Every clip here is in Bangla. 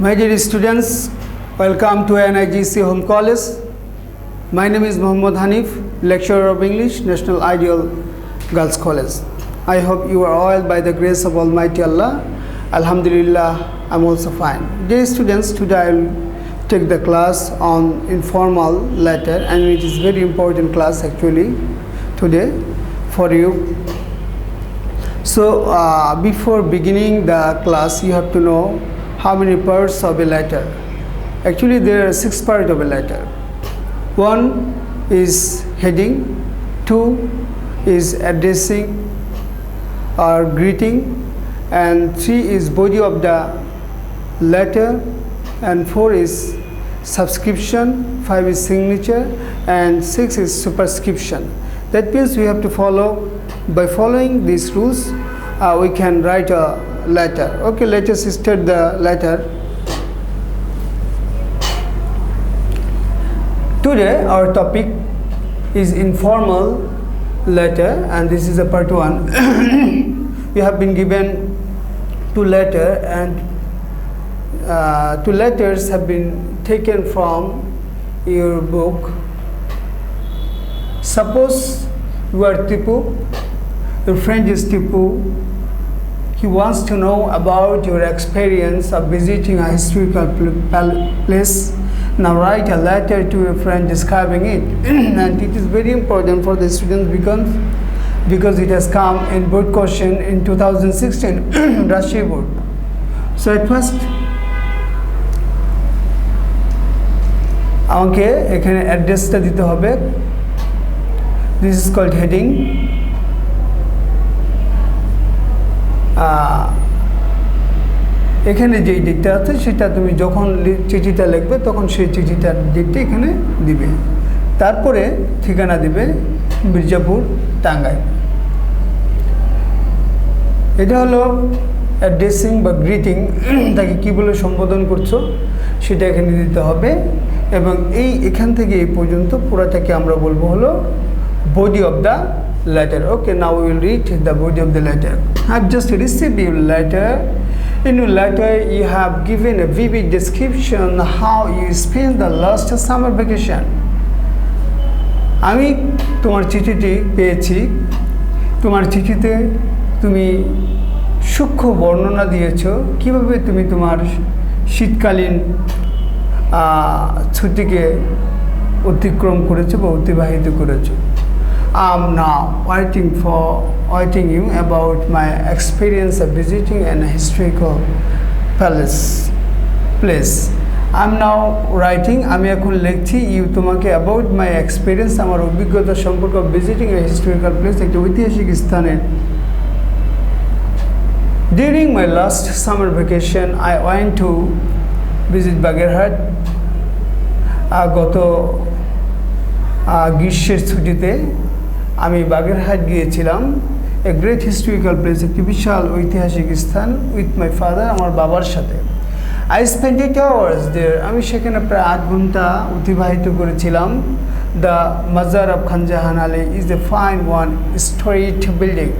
My dear students, welcome to NIGC Home College. My name is Muhammad Hanif, lecturer of English, National Ideal Girls College. I hope you are all by the grace of Almighty Allah. Alhamdulillah, I'm also fine. Dear students, today I will take the class on informal letter, and it is very important class actually today for you. So before beginning the class, you have to know how many parts of a letter. Actually, there are 6 parts of a letter. 1 is heading, 2 is addressing or greeting, and 3 is body of the letter, and 4 is subscription, 5 is signature, and 6 is superscription. That means we have to follow. By following these rules, we can write a letter. Okay, let us start the letter. Today our topic is informal letter, and this is a part 1. You have been given 2 letters, and 2 letters have been taken from your book. Suppose you are Tipu, your friend is Tipu. He wants to know about your experience of visiting a historical place. Now write a letter to your friend describing it. And it is very important for the students because it has come in board question in 2016 Rajshahi board. So at first আমাকে এখানে অ্যাড্রেসটা দিতে হবে. This is called heading. এখানে যেই ডেটটা আছে সেটা তুমি যখন চিঠিটা লিখবে তখন সেই চিঠিটার ডেটটা এখানে দিবে. তারপরে ঠিকানা দিবে মির্জাপুর, টাঙ্গাইল. এটা হলো অ্যাড্রেসিং বা গ্রিটিং, তাকে কী বলে সম্বোধন করছো সেটা এখানে দিতে হবে. এবং এখান থেকে এই পর্যন্ত পুরোটাকে আমরা বলবো হলো body of the letter. Okay, now we will read the body of the letter. I have just received your letter. In your letter, you have given a vivid description how you spent the last summer vacation. আমি তোমার চিঠিটি পেয়েছি. তোমার চিঠিতে তুমি সূক্ষ্ম বর্ণনা দিয়েছো কিভাবে তুমি তোমার শীতকালীন ছুটিকে অতিক্রম করেছো বা অতিবাহিত করেছো. I'm now writing you about my experience of visiting an historical place. I'm now writing, আমি এখন লিখছি you তোমাকে about my experience, আমার অভিজ্ঞতা সম্পর্কে visiting a historical place, একটা ঐতিহাসিক স্থানে. During my last summer vacation, I went to visit Bagerhat. গত গ্রীষ্মের ছুটিতে আমি বাগেরহাট গিয়েছিলাম. এ গ্রেট হিস্টোরিক্যাল প্লেস, একটি বিশাল ঐতিহাসিক স্থান, উইথ মাই ফাদার, আমার বাবার সাথে. I spend 8 hours there. আমি সেখানে প্রায় 8 ঘন্টা অতিবাহিত করেছিলাম. The mazar of Khan Jahan Ali is a fine one storied building.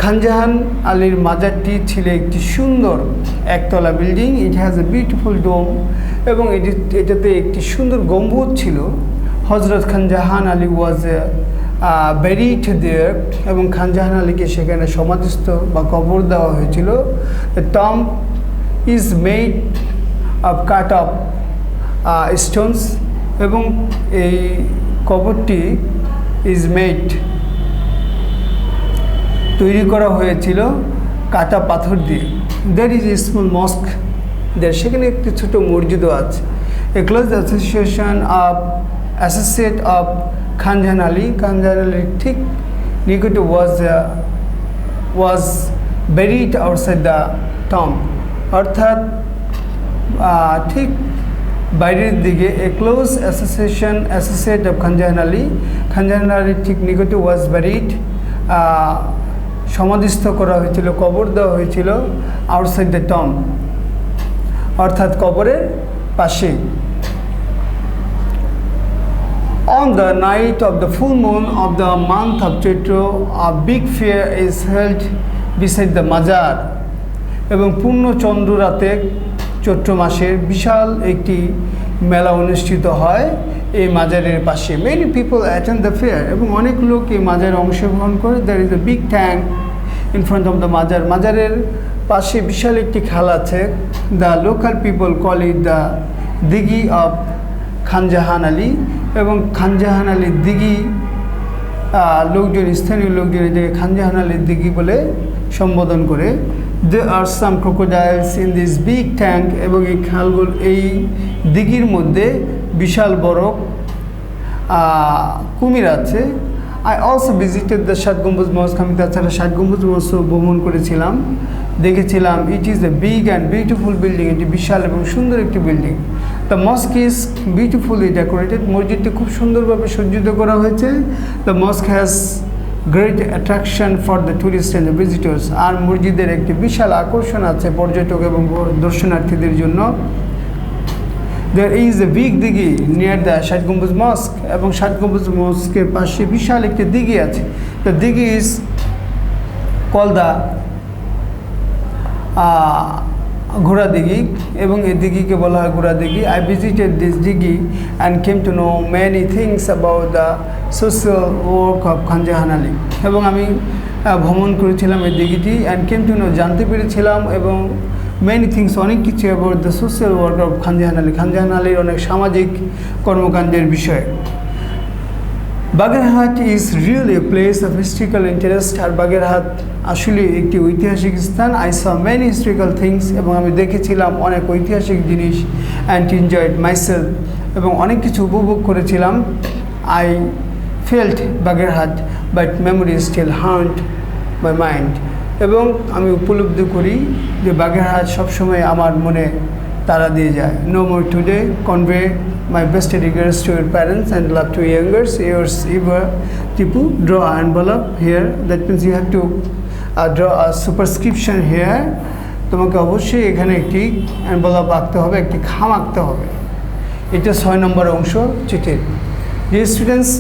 Khan Jahan আলীর মাজারটি ছিল একটি সুন্দর একতলা building. It has a beautiful dome, এবং এটাতে একটি সুন্দর গম্বুজ ছিল. হজরত খান জাহান আলী ওয়াজ buried there, এবং খান জাহান আলীকে সেখানে সমাধিস্থ বা কবর দেওয়া হয়েছিল. The tomb is made of cut of stones, এবং এই কবরটি is made তৈরি করা হয়েছিল কাটা পাথর দিয়ে. There is a small mosque there. সেখানে একটি ছোট মসজিদও আছে. A close associate of খান জাহান আলী, খান জাহান আলীর ঠিক নিকটে was buried outside the tomb. অর্থাৎ ঠিক বাইরের দিকে a close associate of খান জাহান আলী, খান জাহান আলীর ঠিক নিকটে was buried, সমাধিস্থ করা হয়েছিল, কবর দেওয়া হয়েছিল আউটসাইড দ্য tomb, অর্থাৎ কবরের পাশে. On the night of the full moon of the month of Chaitra, a big fair is held beside the mazar. এবং পূর্ণ চন্দ্র রাতে চৈত্র মাসের বিশাল একটি মেলা অনুষ্ঠিত হয় এই মাজারের পাশে। Many people attend the fair এবং অনেক লোক এই মাজারে অংশগ্রহণ করে। There is a big tank in front of the mazar. মাজারের পাশে বিশাল একটি খাল আছে। The local people call it the dighi of Khan Jahan Ali, এবং খানজাহান আলীর দিঘি লোকজন, স্থানীয় লোকজন এটাকে খানজাহান আলীর দিঘি বলে সম্বোধন করে। There are some crocodiles in this big tank, এবং এই খালগুলো, এই দিঘির মধ্যে বিশাল বড় কুমির আছে। I also visited the ষাট গম্বুজ মসজিদ। আমি তাছাড়া ষাট গম্বুজ মসজিদ ভ্রমণ করেছিলাম, দেখেছিলাম। It is a big and beautiful building, এটি বিশাল এবং সুন্দর একটি building. The mosque is beautifully decorated, মসজিদটি খুব সুন্দরভাবে সজ্জিত করা হয়েছে। The mosque has great attraction for the tourist and the visitors, আর মসজিদের একটি বিশাল আকর্ষণ আছে পর্যটক এবং দর্শনার্থীদের জন্য। There is a big Dighi near the ষাট গম্বুজ মস্ক, এবং ষাট গম্বুজ মস্কের পাশে বিশাল একটি দিঘি আছে। The Dighi is called the ঘোড়া দিঘি, এবং এই দিঘিকে বলা হয় ঘোড়া দিঘি। I visited this Dighi and came to know many things about the social work of Khanjahan Ali, এবং আমি ভ্রমণ করেছিলাম এই দিঘিটি। and came to know, জানতে পেরেছিলাম, এবং many things, অনেক কিছু about the social work of Khanjahan Ali, Khanjahan আলীর অনেক সামাজিক কর্মকাণ্ডের বিষয়ে। Bagerhat is really a place of historical interest, আর বাগেরহাট আসলে একটি ঐতিহাসিক স্থান। I saw many historical things, এবং আমি দেখেছিলাম অনেক ঐতিহাসিক জিনিস। অ্যান্ড এনজয়েড মাইসেলফ, এবং অনেক কিছু উপভোগ করেছিলাম। I felt Bagerhat but memory still haunt my mind, এবং আমি উপলব্ধি করি যে বাগেরহাট সবসময় আমার মনে তারা দিয়ে যায়। No more today, convey my best regards to your parents and love to youngers. Yours ever, Tipu. Draw an envelope here. That means you have to draw a superscription here. তোমাকে অবশ্যই এখানে একটি এনভেলপ আঁকতে হবে, একটি খাম আঁকতে হবে। এটা 6 নম্বর অংশ চিঠির। Dear students,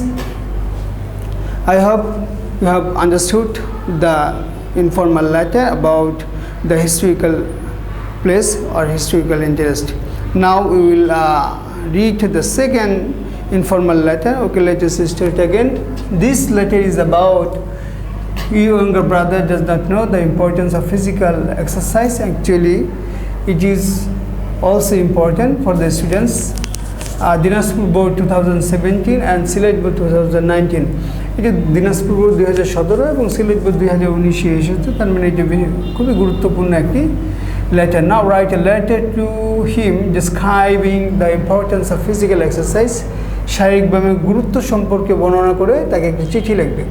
I hope you have understood the informal letter about the historical place or historical interest. Now we will read the second informal letter. Okay, let us start again. This letter is about your younger brother does not know the importance of physical exercise. Actually, it is also important for the students. Dinajpur Board 2017 and Sylhet Board 2019. এটি দিনাজপুর বোর্ড 2017 এবং সিলেট বোর্ড 2019 এসেছে। তার মানে এটি খুবই গুরুত্বপূর্ণ একটি letter. Now write a letter to him describing the importance of physical exercise. শারীরিক ব্যায়ামের গুরুত্ব সম্পর্কে বর্ণনা করে তাকে একটি চিঠি লিখবে।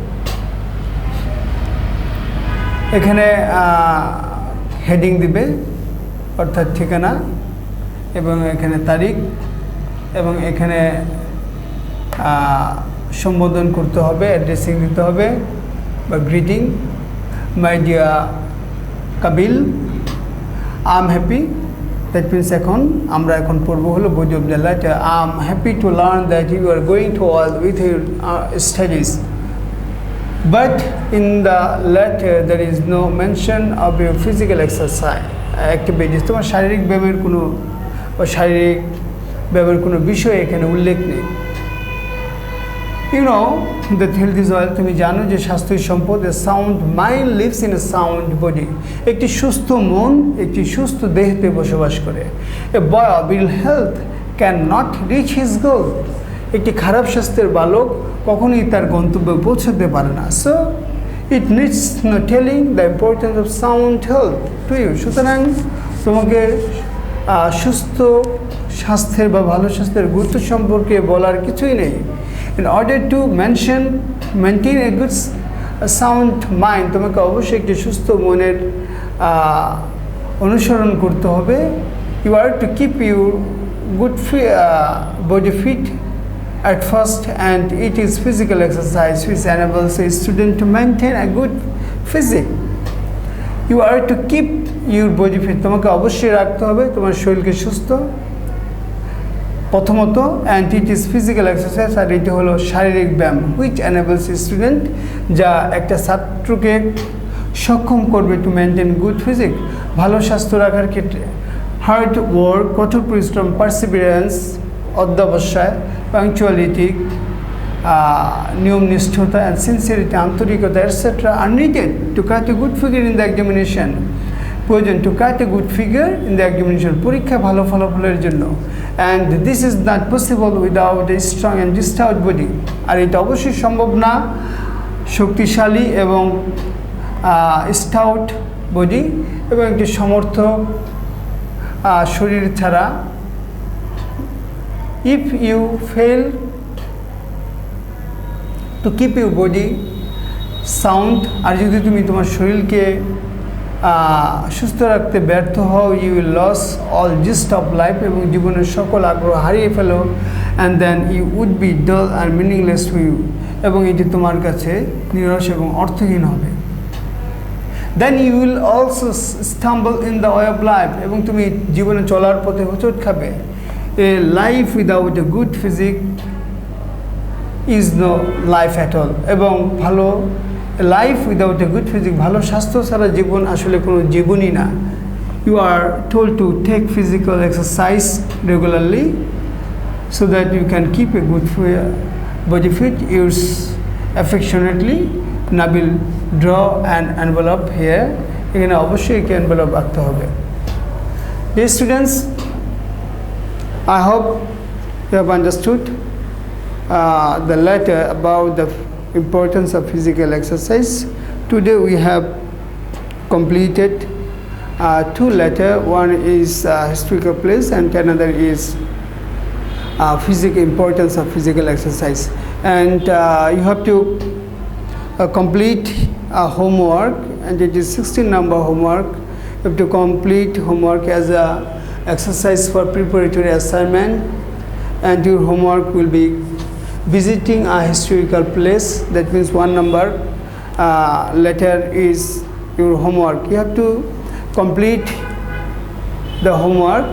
এখানে হেডিং দিবে, অর্থাৎ ঠিকানা, এবং এখানে তারিখ, এবং এখানে সম্বোধন করতে হবে, অ্যাড্রেসিং দিতে হবে বা greeting. My dear Kabil, I am happy, that means আমরা এখন পড়ব হলো body of the letter. I am happy to learn that you are going to all with your studies, but in the letter there is no mention of your physical exercise activities. তোমার শারীরিক ব্যায়ামের কোনো বা শারীরিক ব্যায়ামের কোনো বিষয় এখানে উল্লেখ নেই। You know that health is wealth. তুমি জানো যে স্বাস্থ্যই সম্পদ। A sound mind lives in a sound body. একটি সুস্থ মন একটি সুস্থ দেহতে বসবাস করে। A boy of ill health cannot reach his goal. একটি খারাপ স্বাস্থ্যের বালক কখনোই তার গন্তব্যে পৌঁছাতে পারে না। So it needs no telling the importance of sound health to you. সুতরাং তোমাকে সুস্থ স্বাস্থ্যের বা ভালো স্বাস্থ্যের গুরুত্ব সম্পর্কে বলার কিছুই নেই। In order to maintain a good sound mind, তোমাকে অবশ্যই একটি সুস্থ মনের অনুসরণ করতে হবে। You are to keep your good body fit at first, and it is physical exercise which enables a student to maintain a good physique. You are to keep your body fit. তোমাকে অবশ্যই রাখতে হবে তোমার শরীরকে সুস্থ প্রথমত, and it is physical exercise, আর এটি হলো শারীরিক ব্যায়াম, হুইচ এনেবলস স্টুডেন্ট, যা একটা ছাত্রকে সক্ষম করবে টু মেনটেন গুড ফিজিক, ভালো স্বাস্থ্য রাখার ক্ষেত্রে। হার্ড ওয়ার্ক, কঠোর পরিশ্রম, পারসিভিয়ারেন্স, অধ্যবসায়, পাংচুয়ালিটি, নিয়মনিষ্ঠতা, অ্যান্ড সিনসিয়ারিটি, আন্তরিকতা, etcetera are needed to cut a good figure in the examination. প্রয়োজন to cut a good figure in the examination, পরীক্ষায় ভালো ফলাফলের জন্য। And this is not possible without a strong and stout body. আর এটা অবশ্যই সম্ভব না শক্তিশালী এবং স্টাউট বডি এবং একটি সমর্থ শরীর ছাড়া। If you fail to keep your body sound, আর যদি তুমি তোমার শরীরকে সুস্থ রাখতে ব্যর্থ হও, you will lose all gist of life, এবং জীবনের সকল আগ্রহ হারিয়ে ফেলো। And then you would be dull আর মিনিংলেস টু ইউ, এবং এটি তোমার কাছে নিরস এবং অর্থহীন হবে। Then you will also stumble in the way of life, এবং তুমি জীবনে চলার পথে হোঁচট খাবে। A life without a good physique is no life at all, এবং ভালো life without a good physique, ভালো স্বাস্থ্য ছাড়া জীবন আসলে কোনো জীবনই না। You are told to take physical exercise regularly so that you can keep a good body fit. Use affectionately Nabil, draw an envelope here. এখানে অবশ্যই একটি envelope রাখতে হবে। Dear students, I hope you have understood the letter about the importance of physical exercise. Today we have completed two letters. One is historical place and another is importance of physical exercise. And you have to complete homework, and it is 16 number homework. You have to complete homework as a exercise for preparatory assignment, and your homework will be visiting a historical place. That means 1 number letter is your homework. You have to complete the homework,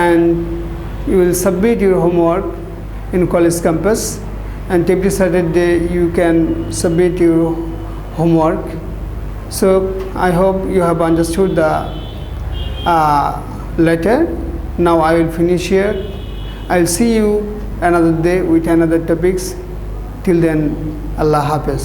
and you will submit your homework in college campus, and every Saturday you can submit your homework. So I hope you have understood the letter. Now I will finish here. I'll see you another day with another topics. Till then, Allah Hafiz.